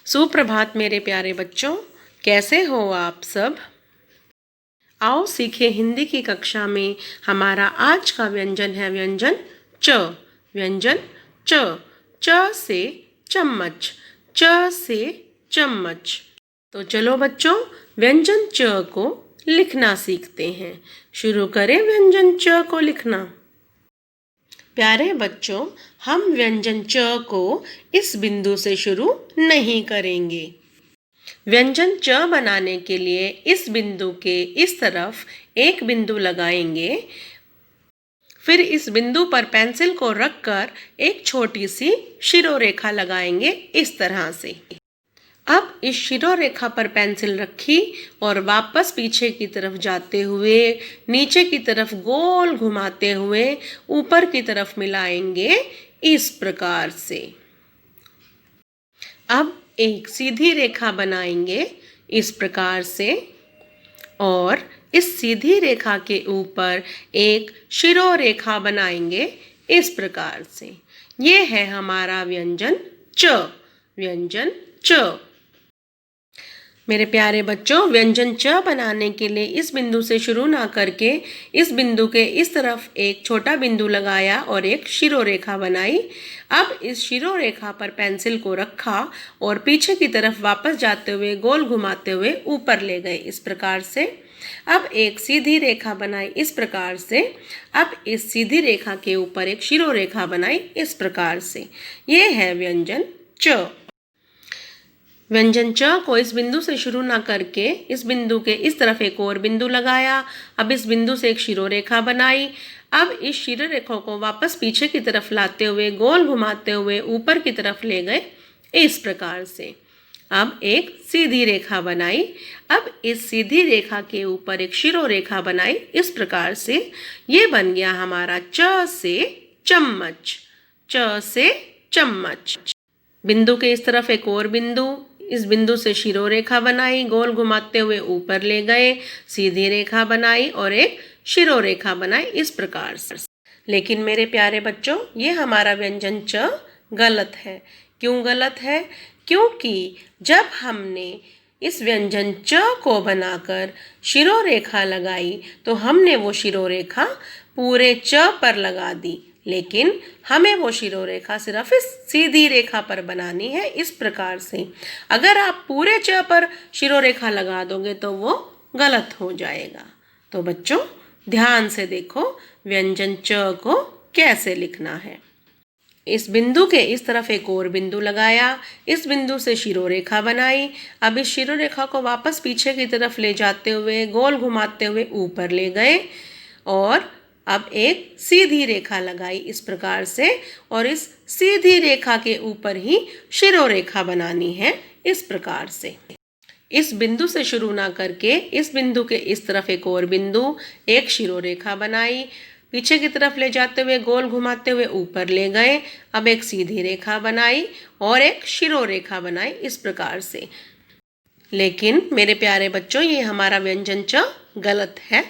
सुप्रभात मेरे प्यारे बच्चों, कैसे हो आप सब। आओ सीखे हिंदी की कक्षा में हमारा आज का व्यंजन है व्यंजन च। व्यंजन च। च से चम्मच। च से चम्मच। तो चलो बच्चों, व्यंजन च को लिखना सीखते हैं। शुरू करें व्यंजन च को लिखना। प्यारे बच्चों, हम व्यंजन च को इस बिंदु से शुरू नहीं करेंगे। व्यंजन च बनाने के लिए इस बिंदु के इस तरफ एक बिंदु लगाएंगे। फिर इस बिंदु पर पेंसिल को रखकर एक छोटी सी शिरोरेखा लगाएंगे इस तरह से। अब इस शिरोरेखा पर पेंसिल रखी और वापस पीछे की तरफ जाते हुए नीचे की तरफ गोल घुमाते हुए ऊपर की तरफ मिलाएंगे इस प्रकार से। अब एक सीधी रेखा बनाएंगे इस प्रकार से और इस सीधी रेखा के ऊपर एक शिरोरेखा बनाएंगे इस प्रकार से। ये है हमारा व्यंजन च। व्यंजन च। मेरे प्यारे बच्चों, व्यंजन च बनाने के लिए इस बिंदु से शुरू ना करके इस बिंदु के इस तरफ एक छोटा बिंदु लगाया और एक शिरोरेखा बनाई। अब इस शिरोरेखा पर पेंसिल को रखा और पीछे की तरफ वापस जाते हुए गोल घुमाते हुए ऊपर ले गए इस प्रकार से। अब एक सीधी रेखा बनाई इस प्रकार से। अब इस सीधी रेखा के ऊपर एक शिरोरेखा बनाई इस प्रकार से। ये है व्यंजन च। व्यंजन च को इस बिंदु से शुरू ना करके इस बिंदु के इस तरफ एक और बिंदु लगाया। अब इस बिंदु से एक शिरोरेखा बनाई। अब इस शिरोरेखा को वापस पीछे की तरफ लाते हुए गोल घुमाते हुए ऊपर की तरफ ले गए इस प्रकार से। अब एक सीधी रेखा बनाई। अब इस सीधी रेखा के ऊपर एक शिरोरेखा बनाई इस प्रकार से। ये बन गया हमारा च से चम्मच। च से चम्मच। बिंदु के इस तरफ एक और बिंदु, इस बिंदु से शिरोरेखा बनाई, गोल घुमाते हुए ऊपर ले गए, सीधी रेखा बनाई और एक शिरोरेखा बनाई इस प्रकार से। लेकिन मेरे प्यारे बच्चों, ये हमारा व्यंजन च गलत है। क्यों गलत है? क्योंकि जब हमने इस व्यंजन च को बनाकर शिरोरेखा लगाई तो हमने वो शिरोरेखा पूरे च पर लगा दी, लेकिन हमें वो शिरोरेखा सिर्फ इस सीधी रेखा पर बनानी है इस प्रकार से। अगर आप पूरे च पर शिरोरेखा लगा दोगे तो वो गलत हो जाएगा। तो बच्चों ध्यान से देखो व्यंजन च को कैसे लिखना है। इस बिंदु के इस तरफ एक और बिंदु लगाया, इस बिंदु से शिरोरेखा बनाई। अब इस शिरोरेखा को वापस पीछे की तरफ ले जाते हुए गोल घुमाते हुए ऊपर ले गए और अब एक सीधी रेखा लगाई इस प्रकार से और इस सीधी रेखा के ऊपर ही शिरोरेखा बनानी है इस प्रकार से। इस बिंदु से शुरू ना करके इस बिंदु के इस तरफ एक और बिंदु, एक शिरोरेखा बनाई, पीछे की तरफ ले जाते हुए गोल घुमाते हुए ऊपर ले गए। अब एक सीधी रेखा बनाई और एक शिरोरेखा बनाई इस प्रकार से। लेकिन मेरे प्यारे बच्चों, ये हमारा व्यंजन च गलत है,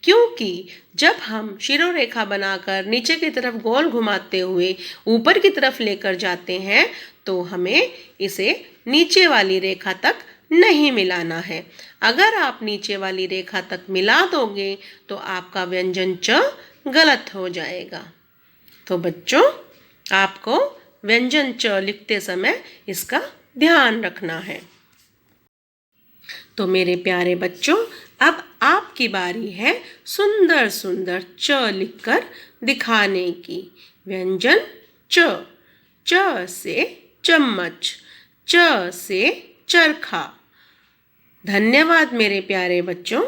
क्योंकि जब हम शिरोरेखा बनाकर नीचे की तरफ गोल घुमाते हुए ऊपर की तरफ लेकर जाते हैं तो हमें इसे नीचे वाली रेखा तक नहीं मिलाना है। अगर आप नीचे वाली रेखा तक मिला दोगे तो आपका व्यंजन च गलत हो जाएगा। तो बच्चों, आपको व्यंजन च लिखते समय इसका ध्यान रखना है। तो मेरे प्यारे बच्चों, अब आपकी बारी है सुंदर सुंदर च लिखकर दिखाने की। व्यंजन च। च से चम्मच। च से चरखा। धन्यवाद मेरे प्यारे बच्चों।